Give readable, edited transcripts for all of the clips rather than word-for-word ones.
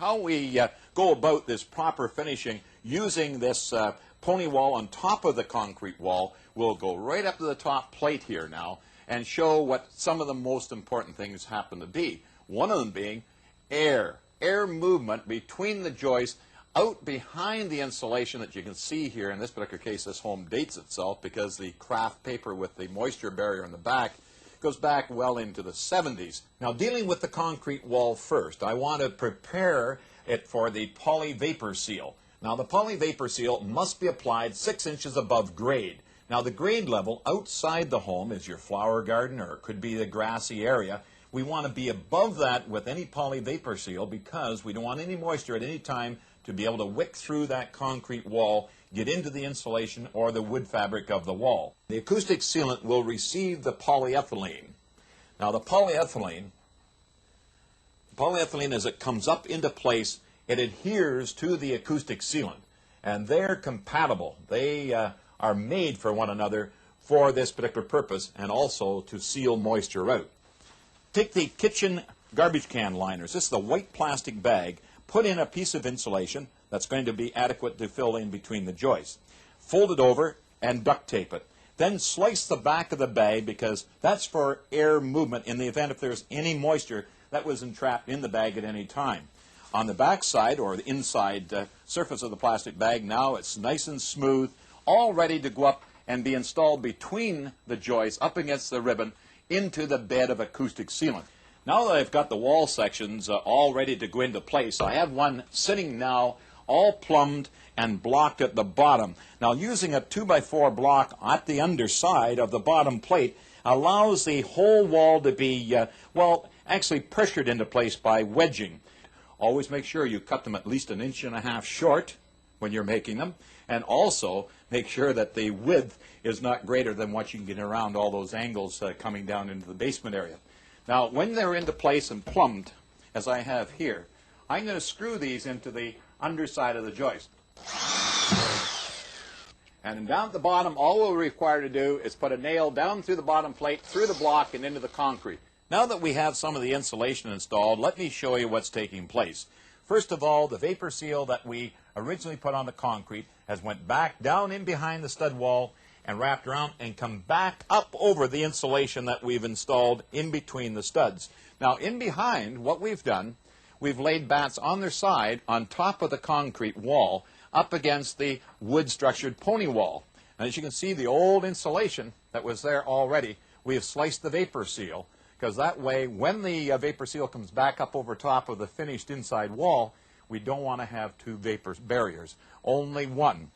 How we go about this proper finishing using this pony wall on top of the concrete wall, we'll go right up to the top plate here now and show what some of the most important things happen to be. One of them being air movement between the joists out behind the insulation that you can see here. In this particular case, this home dates itself because the craft paper with the moisture barrier in the back goes back well into the 70s. Now, dealing with the concrete wall first, I want to prepare it for the poly vapor seal. Now, the poly vapor seal must be applied 6 inches above grade. Now, the grade level outside the home is your flower garden, or it could be the grassy area. We want to be above that with any poly vapor seal because we don't want any moisture at any time to be able to wick through that concrete wall, get into the insulation or the wood fabric of the wall. The acoustic sealant will receive the polyethylene. Now, the polyethylene, as it comes up into place, it adheres to the acoustic sealant, and they're compatible. They are made for one another for this particular purpose and also to seal moisture out. Take the kitchen garbage can liners. This is the white plastic bag. Put in a piece of insulation that's going to be adequate to fill in between the joists. Fold it over and duct tape it. Then slice the back of the bag because that's for air movement in the event if there's any moisture that was entrapped in the bag at any time. On the back side or the inside surface of the plastic bag, now it's nice and smooth, all ready to go up and be installed between the joists up against the ribbon into the bed of acoustic sealant. Now that I've got the wall sections all ready to go into place, I have one sitting now all plumbed and blocked at the bottom. Now, using a 2x4 block at the underside of the bottom plate allows the whole wall to be, well, actually pressured into place by wedging. Always make sure you cut them at least 1.5 inches short when you're making them, and also make sure that the width is not greater than what you can get around all those angles coming down into the basement area. Now, when they're into place and plumbed, as I have here, I'm going to screw these into the underside of the joist. And down at the bottom, all we'll require to do is put a nail down through the bottom plate, through the block, and into the concrete. Now that we have some of the insulation installed, let me show you what's taking place. First of all, the vapor seal that we originally put on the concrete has went back down in behind the stud wall and wrapped around and come back up over the insulation that we've installed in between the studs. Now, in behind, what we've done, we've laid bats on their side on top of the concrete wall up against the wood-structured pony wall. And as you can see, the old insulation that was there already, we have sliced the vapor seal, because that way, when the vapor seal comes back up over top of the finished inside wall, we don't want to have two vapor barriers, only one.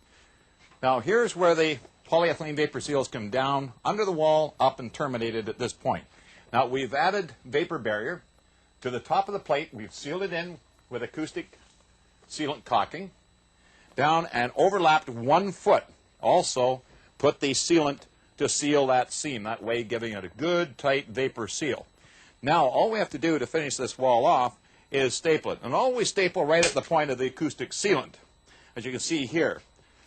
Now, here's where the polyethylene vapor seals come down under the wall, up and terminated at this point. Now, we've added vapor barrier to the top of the plate. We've sealed it in with acoustic sealant caulking, down and overlapped 1 foot. Also, put the sealant to seal that seam, that way giving it a good, tight vapor seal. Now, all we have to do to finish this wall off is staple it. And always staple right at the point of the acoustic sealant, as you can see here.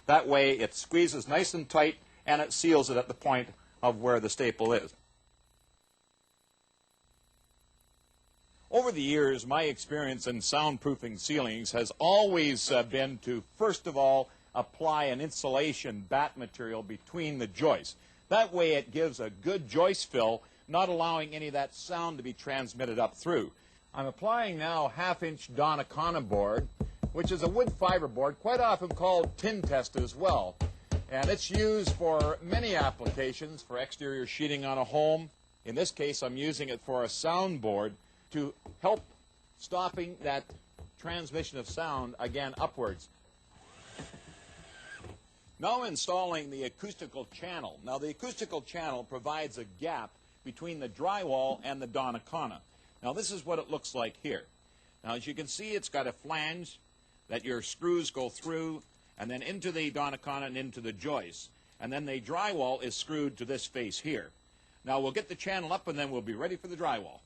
That way it squeezes nice and tight and it seals it at the point of where the staple is. Over the years, my experience in soundproofing ceilings has always been to, first of all, apply an insulation batt material between the joists. That way it gives a good joist fill, not allowing any of that sound to be transmitted up through. I'm applying now 1/2-inch Donnacona board, which is a wood fiber board, quite often called tin test as well. And it's used for many applications, for exterior sheeting on a home. In this case, I'm using it for a soundboard to help stopping that transmission of sound, again, upwards. Now installing the acoustical channel. Now, the acoustical channel provides a gap between the drywall and the Donnacona. Now, this is what it looks like here. Now, as you can see, it's got a flange that your screws go through and then into the Donnacona and into the joist. And then the drywall is screwed to this face here. Now, we'll get the channel up and then we'll be ready for the drywall.